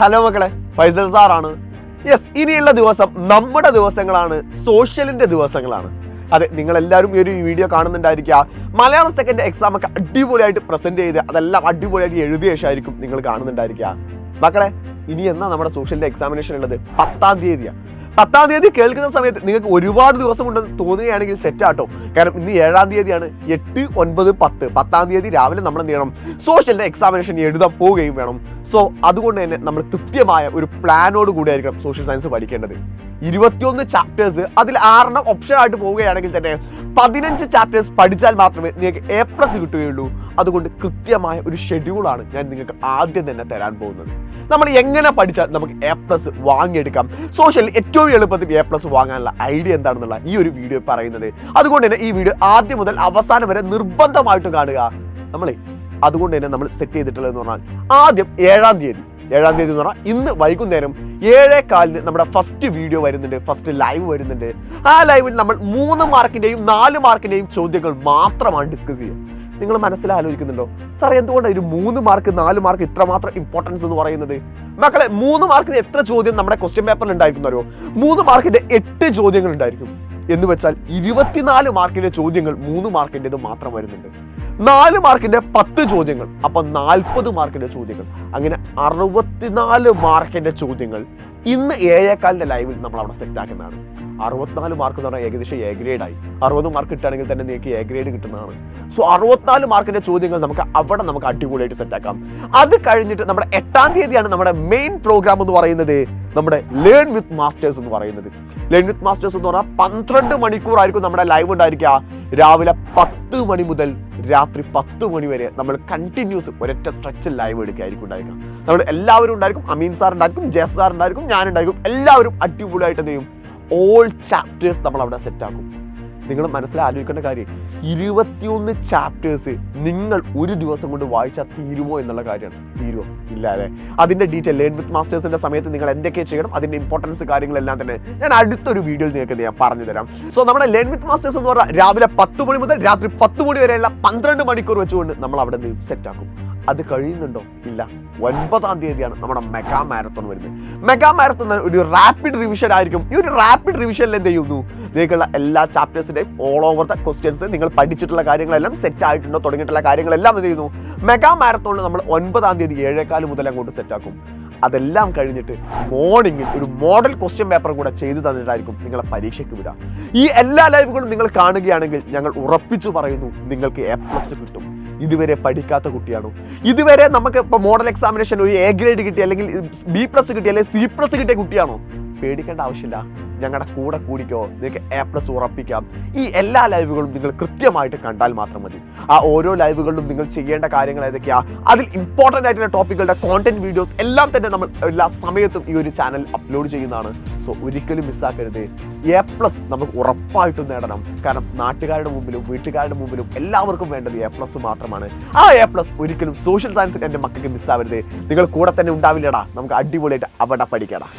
Hello മക്കളെ, ഫൈസൽ സാറാണ്. Yes, ഇനിയുള്ള ദിവസം നമ്മുടെ ദിവസങ്ങളാണ്, സോഷ്യലിന്റെ ദിവസങ്ങളാണ്. അതെ, നിങ്ങളെല്ലാവരും ഈ ഒരു വീഡിയോ കാണുന്നുണ്ടായിരിക്കുക. മലയാളം സെക്കൻഡ് എക്സാം ഒക്കെ അടിപൊളിയായിട്ട് പ്രസന്റ് ചെയ്ത് അതെല്ലാം അടിപൊളിയായിട്ട് എഴുതിയ ശേഷമായിരിക്കും നിങ്ങൾ കാണുന്നുണ്ടായിരിക്കുക. മക്കളെ, ഇനി എന്നാ നമ്മുടെ സോഷ്യലിന്റെ എക്സാമിനേഷൻ ഉള്ളത്? 10-ാം തീയതിയാണ്. 10-ാം തീയതി കേൾക്കുന്ന സമയത്ത് നിങ്ങൾക്ക് ഒരുപാട് ദിവസം ഉണ്ടെന്ന് തോന്നുകയാണെങ്കിൽ തെറ്റാട്ടോ. കാരണം ഇന്ന് 7-ാം തീയതിയാണ്. 8, 9, 10 10-ാം തീയതി രാവിലെ നമ്മൾ എന്ത് ചെയ്യണം? സോഷ്യലിന്റെ എക്സാമിനേഷൻ എഴുതാൻ പോവുകയും വേണം. സോ അതുകൊണ്ട് തന്നെ നമ്മൾ കൃത്യമായ ഒരു പ്ലാനോട് കൂടി ആയിരിക്കണം സോഷ്യൽ സയൻസ് പഠിക്കേണ്ടത്. 21 ചാപ്റ്റേഴ്സ്, അതിൽ 6 ഓപ്ഷൻ ആയിട്ട് പോവുകയാണെങ്കിൽ തന്നെ 15 ചാപ്റ്റേഴ്സ് പഠിച്ചാൽ മാത്രമേ നിങ്ങൾക്ക് A+ കിട്ടുകയുള്ളൂ. അതുകൊണ്ട് കൃത്യമായ ഒരു ഷെഡ്യൂളാണ് ഞാൻ നിങ്ങൾക്ക് ആദ്യം തന്നെ തരാൻ പോകുന്നത്. നമ്മൾ എങ്ങനെ പഠിച്ചാൽ നമുക്ക് A+ വാങ്ങിയെടുക്കാം, സോഷ്യലിൽ ഏറ്റവും എളുപ്പത്തിൽ A+ വാങ്ങാനുള്ള ഐഡിയ എന്താണെന്നുള്ള ഈ ഒരു വീഡിയോ പറയുന്നത്. അതുകൊണ്ട് തന്നെ ഈ വീഡിയോ ആദ്യം മുതൽ അവസാനം വരെ നിർബന്ധമായിട്ടും കാണുക. അതുകൊണ്ട് തന്നെ നമ്മൾ സെറ്റ് ചെയ്തിട്ടുള്ളതെന്ന് പറഞ്ഞാൽ ആദ്യം 7-ാം തീയതി എന്ന് പറഞ്ഞാൽ ഇന്ന് വൈകുന്നേരം 7:15 നമ്മുടെ ഫസ്റ്റ് വീഡിയോ വരുന്നുണ്ട്, ഫസ്റ്റ് ലൈവ് വരുന്നുണ്ട്. ആ ലൈവിൽ നമ്മൾ 3 മാർക്കിന്റെയും 4 മാർക്കിന്റെയും ചോദ്യങ്ങൾ മാത്രമാണ് ഡിസ്കസ് ചെയ്യുക. നിങ്ങൾ മനസ്സിലാലോചിക്കുന്നുണ്ടോ, സാർ എന്തുകൊണ്ടാണ് ഒരു 3 മാർക്ക് 4 മാർക്ക് ഇത്രമാത്രം ഇമ്പോർട്ടൻസ് എന്ന് പറയുന്നത്? മക്കളെ, 3 മാർക്കിന് എത്ര ചോദ്യം നമ്മുടെ ക്വസ്റ്റ്യൻ പേപ്പറിൽ ഉണ്ടായിരിക്കുന്നോ? 3 മാർക്കിന്റെ 8 ചോദ്യങ്ങൾ ഉണ്ടായിരിക്കും. എന്ന് വെച്ചാൽ 24 മാർക്കിന്റെ ചോദ്യങ്ങൾ 3 മാർക്കിൻ്റെത് മാത്രം വരുന്നുണ്ട്. 4 മാർക്കിന്റെ 10 ചോദ്യങ്ങൾ, അപ്പൊ 40 മാർക്കിന്റെ ചോദ്യങ്ങൾ, അങ്ങനെ 64 മാർക്കിന്റെ ചോദ്യങ്ങൾ ഇന്ന് 7:15 ലൈവിൽ നമ്മൾ അവിടെ സെറ്റ് ആക്കുന്നതാണ്. 64 മാർക്ക് എന്ന് പറഞ്ഞാൽ ഏകദേശം A ഗ്രേഡ് ആയി. 60 മാർക്ക് കിട്ടുകയാണെങ്കിൽ തന്നെ നിങ്ങൾക്ക് A ഗ്രേഡ് കിട്ടുന്നതാണ്. സോ 64 മാർക്കിന്റെ ചോദ്യങ്ങൾ നമുക്ക് അടിപൊളിയായിട്ട് സെറ്റ് ആക്കാം. അത് കഴിഞ്ഞിട്ട് നമ്മുടെ 8-ാം തീയതിയാണ് നമ്മുടെ മെയിൻ പ്രോഗ്രാം എന്ന് പറയുന്നത്, നമ്മുടെ ലേൺ വിത്ത് മാസ്റ്റേഴ്സ് എന്ന് പറയുന്നത്. ലേൺ വിത്ത് മാസ്റ്റേഴ്സ് എന്ന് പറഞ്ഞാൽ 12 മണിക്കൂറായിരിക്കും നമ്മുടെ ലൈവ് ഉണ്ടായിരിക്കുക. രാവിലെ 10 മണി മുതൽ രാത്രി 10 മണി വരെ നമ്മൾ കണ്ടിന്യൂസ് ഒരൊറ്റ സ്ട്രെച്ചിൽ ലൈവ് എടുക്കുകയായിരിക്കും ഉണ്ടായിരിക്കുക. നമ്മൾ എല്ലാവരും ഉണ്ടായിരിക്കും. അമീൻ സാർ ഉണ്ടായിരിക്കും, ജസ് സാർ ഉണ്ടായിരിക്കും, ഞാനുണ്ടായിരിക്കും. എല്ലാവരും അടിപൊളിയായിട്ട് എന്ത് ചെയ്യും? ഓൾ ചാപ്റ്റേഴ്സ് നമ്മൾ അവിടെ സെറ്റ് ആക്കും. നിങ്ങൾ മനസ്സിലാലോചിക്കേണ്ട കാര്യം, 21 ചാപ്റ്റേഴ്സ് നിങ്ങൾ ഒരു ദിവസം കൊണ്ട് വായിച്ചാൽ തീരുമോ എന്നുള്ള കാര്യമാണ്. തീരുമോ? ഇല്ല അല്ലേ? അതിന്റെ ഡീറ്റെയിൽ ലേൺ വിത്ത് മാസ്റ്റേഴ്സിന്റെ സമയത്ത് നിങ്ങൾ എന്തൊക്കെ ചെയ്യണം, അതിന്റെ ഇമ്പോർട്ടൻസ് കാര്യങ്ങളെല്ലാം തന്നെ ഞാൻ അടുത്തൊരു വീഡിയോയിൽ നിങ്ങൾക്ക് ഞാൻ പറഞ്ഞു തരാം. സോ നമ്മുടെ ലേൺ വിത്ത് മാസ്റ്റേഴ്സ് എന്ന് പറഞ്ഞാൽ രാവിലെ 10 മണി മുതൽ രാത്രി 10 മണി വരെയുള്ള 12 മണിക്കൂർ വെച്ചുകൊണ്ട് നമ്മൾ അവിടെ സെറ്റ് ആക്കും. അത് കഴിയുന്നുണ്ടോ? ഇല്ല. 9-ാം തീയതിയാണ് നമ്മുടെ മെഗാ മാരത്തോൺ വരുന്നത്. മെഗാ മാരത്തോൺ ഒരു റാപ്പിഡ് റിവിഷൻ ആയിരിക്കും. ഈ ഒരു റാപ്പിഡ് റിവിഷനിൽ എന്ത് ചെയ്യുന്നു? നിങ്ങൾക്കുള്ള എല്ലാ ചാപ്റ്റേഴ്സിന്റെയും ഓൾ ഓവർ ദ ക്വസ്റ്റ്യൻസ്, നിങ്ങൾ പഠിച്ചിട്ടുള്ള കാര്യങ്ങളെല്ലാം സെറ്റ് ആയിട്ടുണ്ടോ, തുടങ്ങിയിട്ടുള്ള കാര്യങ്ങളെല്ലാം എന്ത് ചെയ്യുന്നു? മെഗാ മാരത്തോണിൽ നമ്മൾ 9-ാം തീയതി 7:15 മുതൽ അങ്ങോട്ട് സെറ്റ് ആക്കും. അതെല്ലാം കഴിഞ്ഞിട്ട് മോർണിംഗിൽ ഒരു മോഡൽ ക്വസ്റ്റ്യൻ പേപ്പറും കൂടെ ചെയ്തു തന്നിട്ടായിരിക്കും നിങ്ങളെ പരീക്ഷയ്ക്ക് വിടുക. ഈ എല്ലാ ലൈവുകളും നിങ്ങൾ കാണുകയാണെങ്കിൽ ഞങ്ങൾ ഉറപ്പിച്ചു പറയുന്നു, നിങ്ങൾക്ക് A+ കിട്ടും. ഇതുവരെ പഠിക്കാത്ത കുട്ടിയാണോ? ഇതുവരെ നമുക്ക് ഇപ്പോൾ മോഡൽ എക്സാമിനേഷൻ ഒരു A ഗ്രേഡ് കിട്ടി, അല്ലെങ്കിൽ B+ കിട്ടി, അല്ലെങ്കിൽ C+ കിട്ടിയ കുട്ടിയാണോ? പേടിക്കേണ്ട ആവശ്യമില്ല. ഞങ്ങളുടെ കൂടെ കൂടിക്കോ, നിങ്ങൾക്ക് A+ ഉറപ്പിക്കാം. ഈ എല്ലാ ലൈവുകളും നിങ്ങൾ കൃത്യമായിട്ട് കണ്ടാൽ മാത്രം മതി. ആ ഓരോ ലൈവുകളിലും നിങ്ങൾ ചെയ്യേണ്ട കാര്യങ്ങൾ ഏതൊക്കെയാണ്, അതിൽ ഇമ്പോർട്ടൻ്റ് ആയിട്ടുള്ള ടോപ്പിക്കുകളുടെ കോണ്ടന്റ് വീഡിയോസ് എല്ലാം തന്നെ നമ്മൾ എല്ലാ സമയത്തും ഈ ഒരു ചാനൽ അപ്ലോഡ് ചെയ്യുന്നതാണ്. സോ ഒരിക്കലും മിസ്സാക്കരുത്. A+ നമുക്ക് ഉറപ്പായിട്ടും നേടണം. കാരണം നാട്ടുകാരുടെ മുമ്പിലും വീട്ടുകാരുടെ മുമ്പിലും എല്ലാവർക്കും വേണ്ടത് A+ മാത്രമാണ്. ആ A+ ഒരിക്കലും സോഷ്യൽ സയൻസിൽ എൻ്റെ മക്കൾക്ക് മിസ്സാവരുത്. നിങ്ങൾ കൂടെ തന്നെ ഉണ്ടാവില്ലടാ. നമുക്ക് അടിപൊളിയായിട്ട് അവിടെ പഠിക്കടാ.